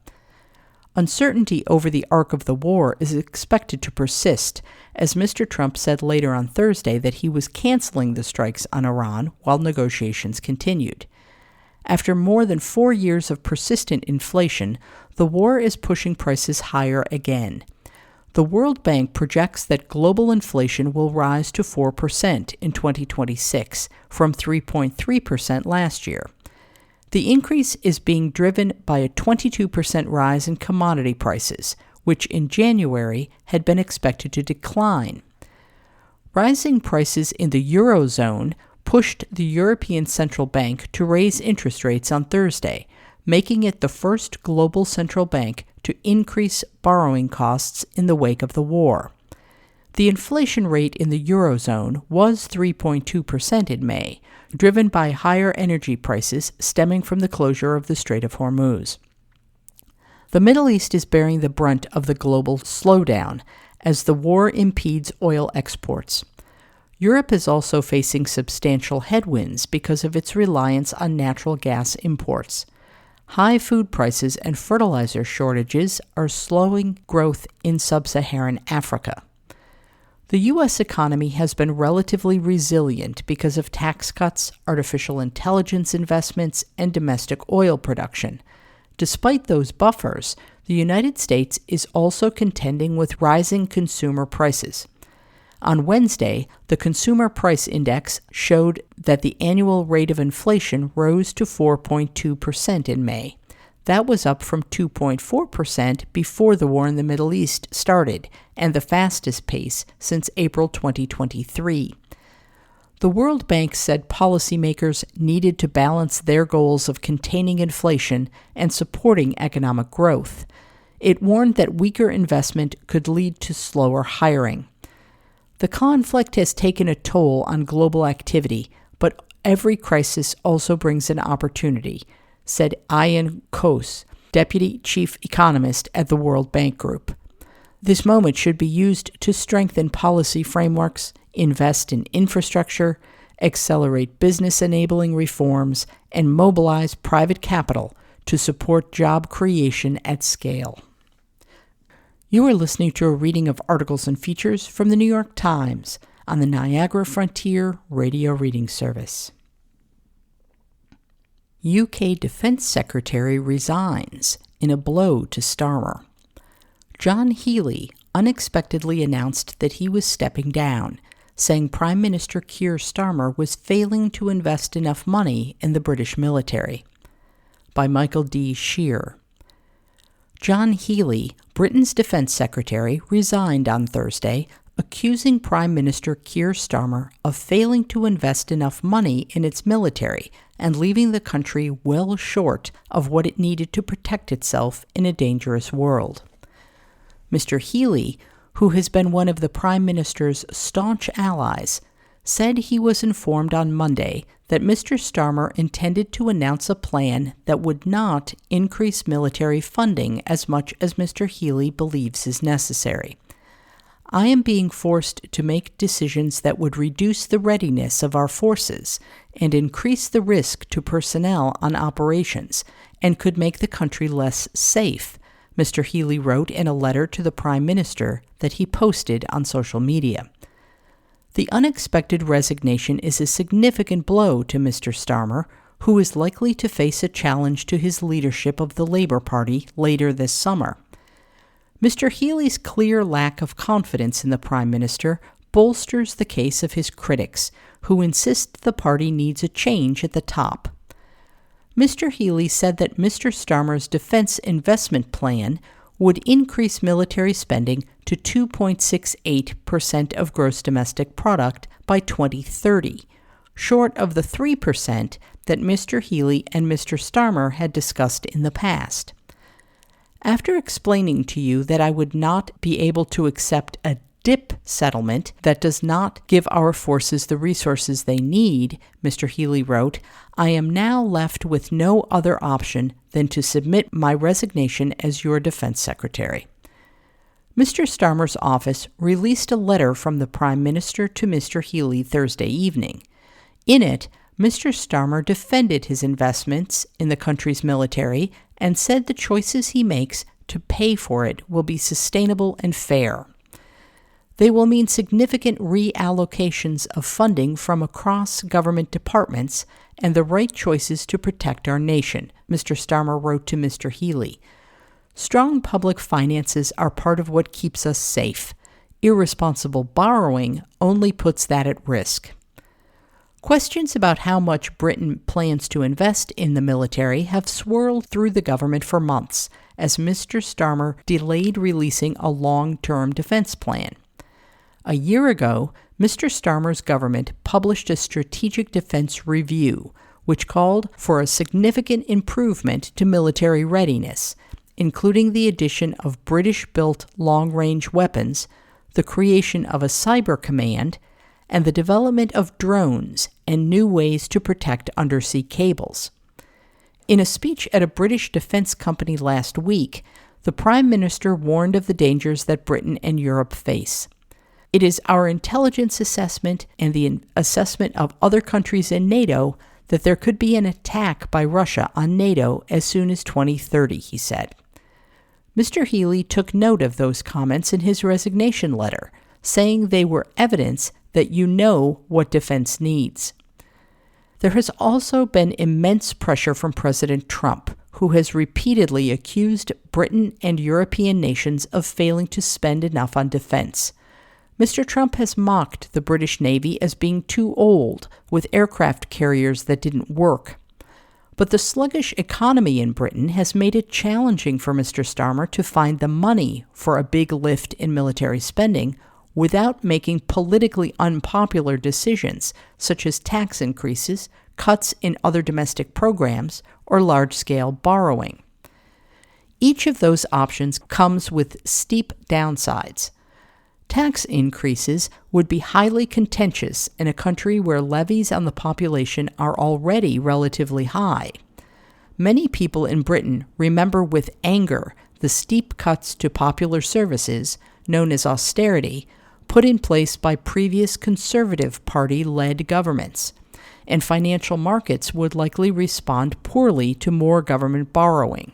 Uncertainty over the arc of the war is expected to persist, as Mr. Trump said later on Thursday that he was canceling the strikes on Iran while negotiations continued. After more than 4 years of persistent inflation, the war is pushing prices higher again. The World Bank projects that global inflation will rise to 4% in 2026, from 3.3% last year. The increase is being driven by a 22% rise in commodity prices, which in January had been expected to decline. Rising prices in the Eurozone pushed the European Central Bank to raise interest rates on Thursday, making it the first global central bank to increase borrowing costs in the wake of the war. The inflation rate in the Eurozone was 3.2% in May, driven by higher energy prices stemming from the closure of the Strait of Hormuz. The Middle East is bearing the brunt of the global slowdown as the war impedes oil exports. Europe is also facing substantial headwinds because of its reliance on natural gas imports. High food prices and fertilizer shortages are slowing growth in sub-Saharan Africa. The U.S. economy has been relatively resilient because of tax cuts, artificial intelligence investments, and domestic oil production. Despite those buffers, the United States is also contending with rising consumer prices. On Wednesday, the Consumer Price Index showed that the annual rate of inflation rose to 4.2% in May. That was up from 2.4% before the war in the Middle East started, and the fastest pace since April 2023. The World Bank said policymakers needed to balance their goals of containing inflation and supporting economic growth. It warned that weaker investment could lead to slower hiring. The conflict has taken a toll on global activity, but every crisis also brings an opportunity, said Ian Coase, Deputy Chief Economist at the World Bank Group. This moment should be used to strengthen policy frameworks, invest in infrastructure, accelerate business-enabling reforms, and mobilize private capital to support job creation at scale. You are listening to a reading of articles and features from the New York Times on the Niagara Frontier Radio Reading Service. UK Defence Secretary resigns in a blow to Starmer. John Healey unexpectedly announced that he was stepping down, saying Prime Minister Keir Starmer was failing to invest enough money in the British military. By Michael D. Shear. John Healey, Britain's Defence Secretary, resigned on Thursday, accusing Prime Minister Keir Starmer of failing to invest enough money in its military and leaving the country well short of what it needed to protect itself in a dangerous world. Mr. Healey, who has been one of the Prime Minister's staunch allies, said he was informed on Monday that Mr. Starmer intended to announce a plan that would not increase military funding as much as Mr. Healey believes is necessary. I am being forced to make decisions that would reduce the readiness of our forces and increase the risk to personnel on operations and could make the country less safe, Mr. Healey wrote in a letter to the Prime Minister that he posted on social media. The unexpected resignation is a significant blow to Mr. Starmer, who is likely to face a challenge to his leadership of the Labour Party later this summer. Mr. Healey's clear lack of confidence in the Prime Minister bolsters the case of his critics, who insist the party needs a change at the top. Mr. Healey said that Mr. Starmer's defense investment plan would increase military spending to 2.68% of gross domestic product by 2030, short of the 3% that Mr. Healey and Mr. Starmer had discussed in the past. After explaining to you that I would not be able to accept a DIP settlement that does not give our forces the resources they need, Mr. Healey wrote, I am now left with no other option than to submit my resignation as your defense secretary. Mr. Starmer's office released a letter from the Prime Minister to Mr. Healey Thursday evening. In it, Mr. Starmer defended his investments in the country's military and said the choices he makes to pay for it will be sustainable and fair. They will mean significant reallocations of funding from across government departments and the right choices to protect our nation, Mr. Starmer wrote to Mr. Healey. Strong public finances are part of what keeps us safe. Irresponsible borrowing only puts that at risk. Questions about how much Britain plans to invest in the military have swirled through the government for months, as Mr. Starmer delayed releasing a long-term defense plan. A year ago, Mr. Starmer's government published a strategic defense review, which called for a significant improvement to military readiness, including the addition of British-built long-range weapons, the creation of a cyber command, and the development of drones and new ways to protect undersea cables. In a speech at a British defense company last week, the Prime Minister warned of the dangers that Britain and Europe face. It is our intelligence assessment and the assessment of other countries in NATO that there could be an attack by Russia on NATO as soon as 2030, he said. Mr. Healey took note of those comments in his resignation letter, saying they were evidence that you know what defense needs. There has also been immense pressure from President Trump, who has repeatedly accused Britain and European nations of failing to spend enough on defense. Mr. Trump has mocked the British Navy as being too old, with aircraft carriers that didn't work. But the sluggish economy in Britain has made it challenging for Mr. Starmer to find the money for a big lift in military spending without making politically unpopular decisions, such as tax increases, cuts in other domestic programs, or large-scale borrowing. Each of those options comes with steep downsides. Tax increases would be highly contentious in a country where levies on the population are already relatively high. Many people in Britain remember with anger the steep cuts to popular services, known as austerity, put in place by previous Conservative Party-led governments, and financial markets would likely respond poorly to more government borrowing.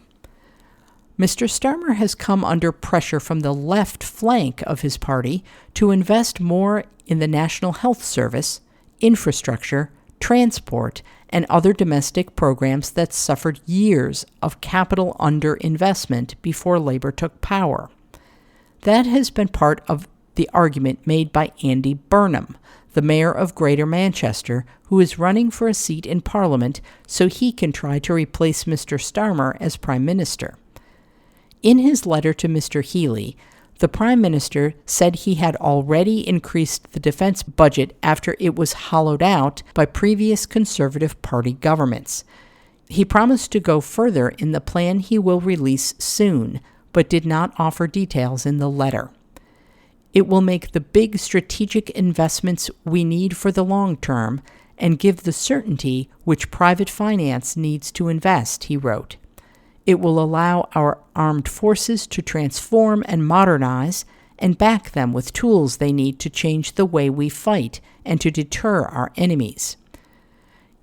Mr. Starmer has come under pressure from the left flank of his party to invest more in the National Health Service, infrastructure, transport, and other domestic programs that suffered years of capital underinvestment before Labour took power. That has been part of the argument made by Andy Burnham, the mayor of Greater Manchester, who is running for a seat in Parliament so he can try to replace Mr. Starmer as Prime Minister. In his letter to Mr. Healey, the Prime Minister said he had already increased the defense budget after it was hollowed out by previous Conservative Party governments. He promised to go further in the plan he will release soon, but did not offer details in the letter. It will make the big strategic investments we need for the long term and give the certainty which private finance needs to invest, he wrote. It will allow our armed forces to transform and modernize and back them with tools they need to change the way we fight and to deter our enemies.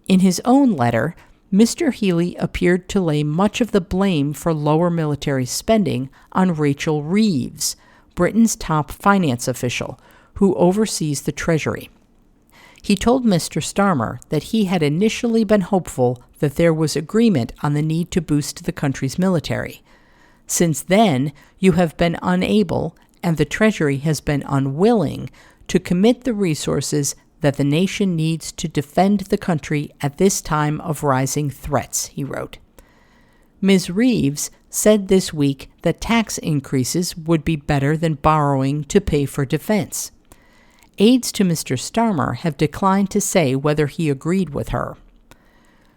In his own letter, Mr. Healey appeared to lay much of the blame for lower military spending on Rachel Reeves, Britain's top finance official, who oversees the Treasury. He told Mr. Starmer that he had initially been hopeful that there was agreement on the need to boost the country's military. Since then, you have been unable, and the Treasury has been unwilling, to commit the resources that the nation needs to defend the country at this time of rising threats, he wrote. Ms. Reeves said this week that tax increases would be better than borrowing to pay for defense. Aides to Mr. Starmer have declined to say whether he agreed with her.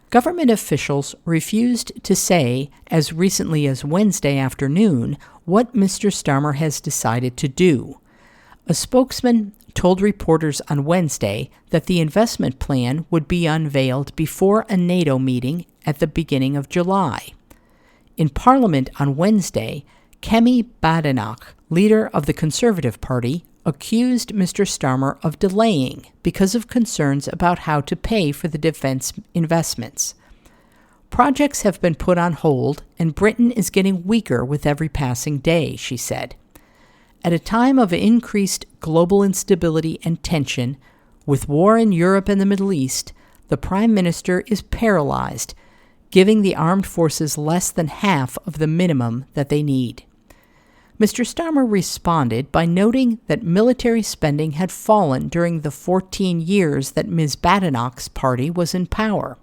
Government officials refused to say, as recently as Wednesday afternoon, what Mr. Starmer has decided to do. A spokesman told reporters on Wednesday that the investment plan would be unveiled before a NATO meeting at the beginning of July. In Parliament on Wednesday, Kemi Badenoch, leader of the Conservative Party, accused Mr. Starmer of delaying because of concerns about how to pay for the defense investments. Projects have been put on hold, and Britain is getting weaker with every passing day, she said. At a time of increased global instability and tension, with war in Europe and the Middle East, the Prime Minister is paralyzed, giving the armed forces less than half of the minimum that they need. Mr. Starmer responded by noting that military spending had fallen during the 14 years that Ms. Badenoch's party was in power.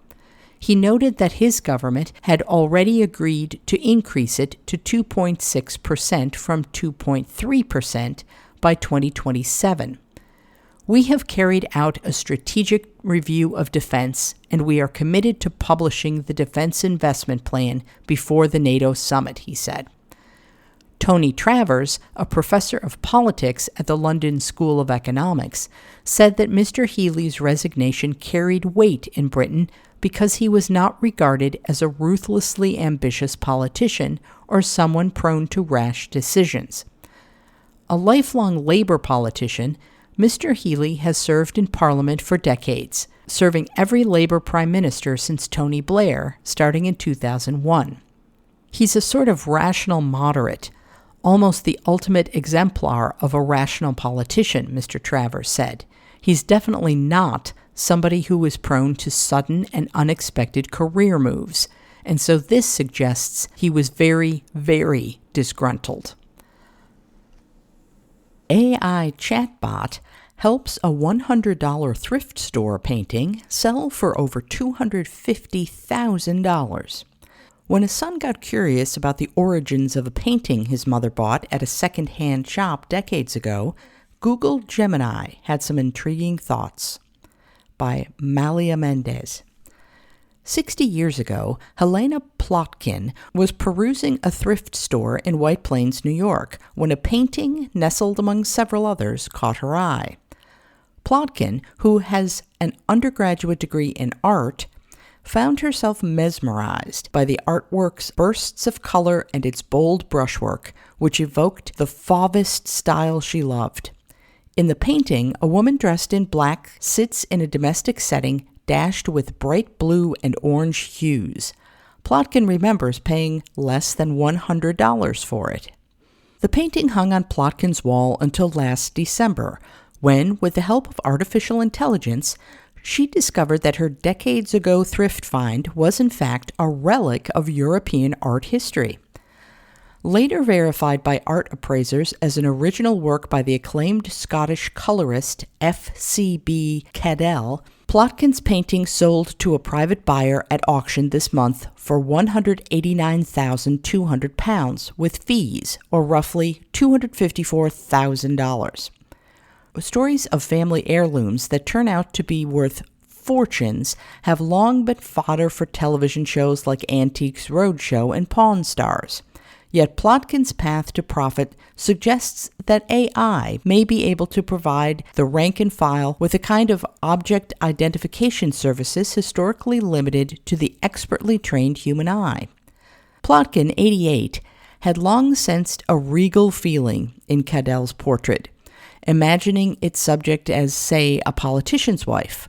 He noted that his government had already agreed to increase it to 2.6% from 2.3% by 2027. We have carried out a strategic review of defense, and we are committed to publishing the Defense Investment Plan before the NATO summit, he said. Tony Travers, a professor of politics at the London School of Economics, said that Mr. Healey's resignation carried weight in Britain because he was not regarded as a ruthlessly ambitious politician or someone prone to rash decisions. A lifelong Labour politician, Mr. Healey has served in Parliament for decades, serving every Labour Prime Minister since Tony Blair, starting in 2001. He's a sort of rational moderate, almost the ultimate exemplar of a rational politician, Mr. Travers said. He's definitely not somebody who is prone to sudden and unexpected career moves, and so this suggests he was very, very disgruntled. AI chatbot helps a $100 thrift store painting sell for over $250,000. When his son got curious about the origins of a painting his mother bought at a second-hand shop decades ago, Google Gemini had some intriguing thoughts. By Malia Mendez. 60 years ago, Helena Plotkin was perusing a thrift store in White Plains, New York, when a painting, nestled among several others, caught her eye. Plotkin, who has an undergraduate degree in art, found herself mesmerized by the artwork's bursts of color and its bold brushwork, which evoked the Fauvist style she loved. In the painting, a woman dressed in black sits in a domestic setting dashed with bright blue and orange hues. Plotkin remembers paying less than $100 for it. The painting hung on Plotkin's wall until last December, when, with the help of artificial intelligence, she discovered that her decades-ago thrift find was in fact a relic of European art history. Later verified by art appraisers as an original work by the acclaimed Scottish colorist F.C.B. Cadell, Plotkin's painting sold to a private buyer at auction this month for £189,200 with fees, or roughly $254,000. Stories of family heirlooms that turn out to be worth fortunes have long been fodder for television shows like Antiques Roadshow and Pawn Stars. Yet Plotkin's path to profit suggests that AI may be able to provide the rank and file with a kind of object identification services historically limited to the expertly trained human eye. Plotkin, 88, had long sensed a regal feeling in Cadell's portrait, imagining its subject as, say, a politician's wife.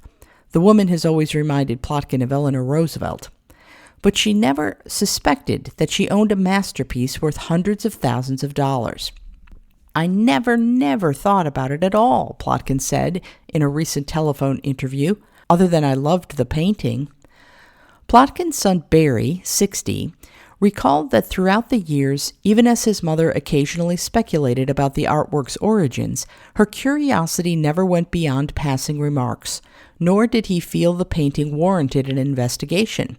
The woman has always reminded Plotkin of Eleanor Roosevelt. But she never suspected that she owned a masterpiece worth hundreds of thousands of dollars. I never thought about it at all, Plotkin said in a recent telephone interview, other than I loved the painting. Plotkin's son Barry, 60, recalled that throughout the years, even as his mother occasionally speculated about the artwork's origins, her curiosity never went beyond passing remarks, nor did he feel the painting warranted an investigation.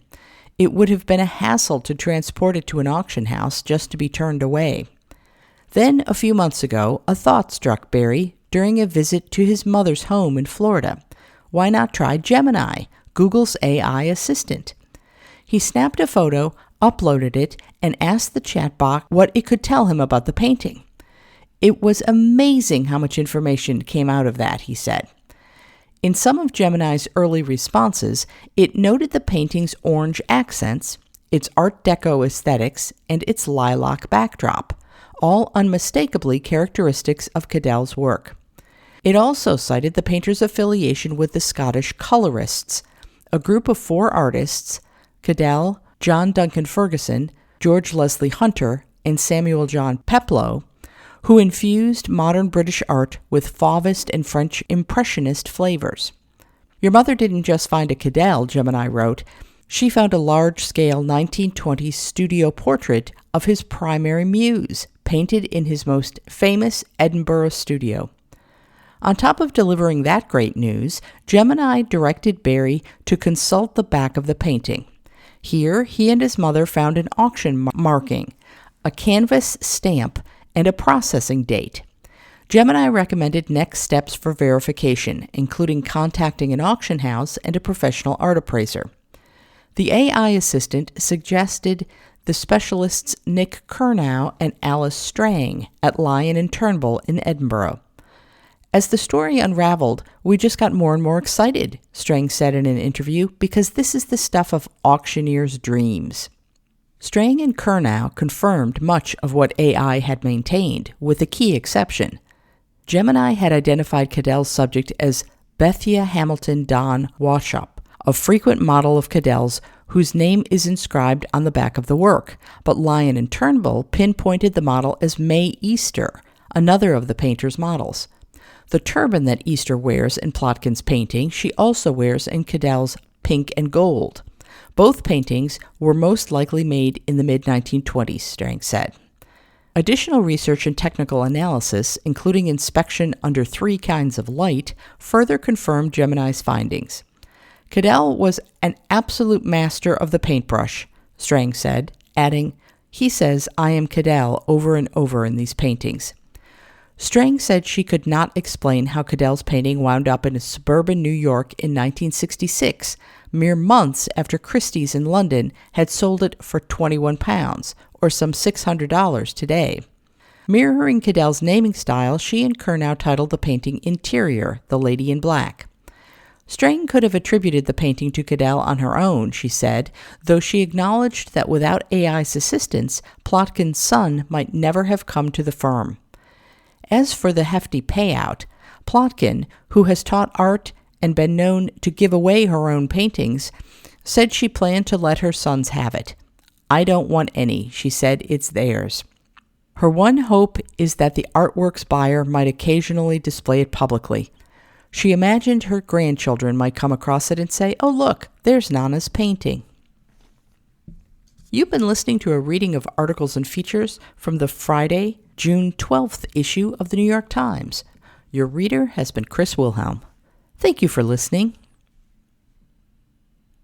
It would have been a hassle to transport it to an auction house just to be turned away. Then, a few months ago, a thought struck Barry during a visit to his mother's home in Florida. Why not try Gemini, Google's AI assistant? He snapped a photo, uploaded it, and asked the chatbot what it could tell him about the painting. It was amazing how much information came out of that, he said. In some of Gemini's early responses, it noted the painting's orange accents, its Art Deco aesthetics, and its lilac backdrop, all unmistakably characteristics of Cadell's work. It also cited the painter's affiliation with the Scottish colorists, a group of 4 artists, Cadell, John Duncan Ferguson, George Leslie Hunter, and Samuel John Peploe, who infused modern British art with Fauvist and French Impressionist flavors. Your mother didn't just find a Cadell, Gemini wrote. She found a large-scale 1920s studio portrait of his primary muse, painted in his most famous Edinburgh studio. On top of delivering that great news, Gemini directed Barry to consult the back of the painting. Here, he and his mother found an auction marking, a canvas stamp, and a processing date. Gemini recommended next steps for verification, including contacting an auction house and a professional art appraiser. The AI assistant suggested the specialists Nick Curnow and Alice Strang at Lyon & Turnbull in Edinburgh. As the story unraveled, we just got more and more excited, Strang said in an interview, because this is the stuff of auctioneers' dreams. Strang and Curnow confirmed much of what AI had maintained, with a key exception. Gemini had identified Cadell's subject as Bethia Hamilton Don Wauchop, a frequent model of Cadell's whose name is inscribed on the back of the work, but Lyon & Turnbull pinpointed the model as May Easter, another of the painter's models. The turban that Easter wears in Plotkin's painting she also wears in Cadell's Pink and Gold. Both paintings were most likely made in the mid-1920s, Strang said. Additional research and technical analysis, including inspection under 3 kinds of light, further confirmed Gemini's findings. Cadell was an absolute master of the paintbrush, Strang said, adding, "He says I am Cadell over and over in these paintings." Strang said she could not explain how Cadell's painting wound up in suburban New York in 1966, mere months after Christie's in London had sold it for £21, or some $600 today. Mirroring Cadell's naming style, she and Curnow titled the painting Interior, The Lady in Black. Strang could have attributed the painting to Cadell on her own, she said, though she acknowledged that without AI's assistance, Plotkin's son might never have come to the firm. As for the hefty payout, Plotkin, who has taught art and been known to give away her own paintings, said she planned to let her sons have it. "I don't want any," she said, "it's theirs." Her one hope is that the artwork's buyer might occasionally display it publicly. She imagined her grandchildren might come across it and say, "Oh, look, there's Nana's painting." You've been listening to a reading of articles and features from the Friday, June 12th issue of the New York Times. Your reader has been Chris Wilhelm. Thank you for listening.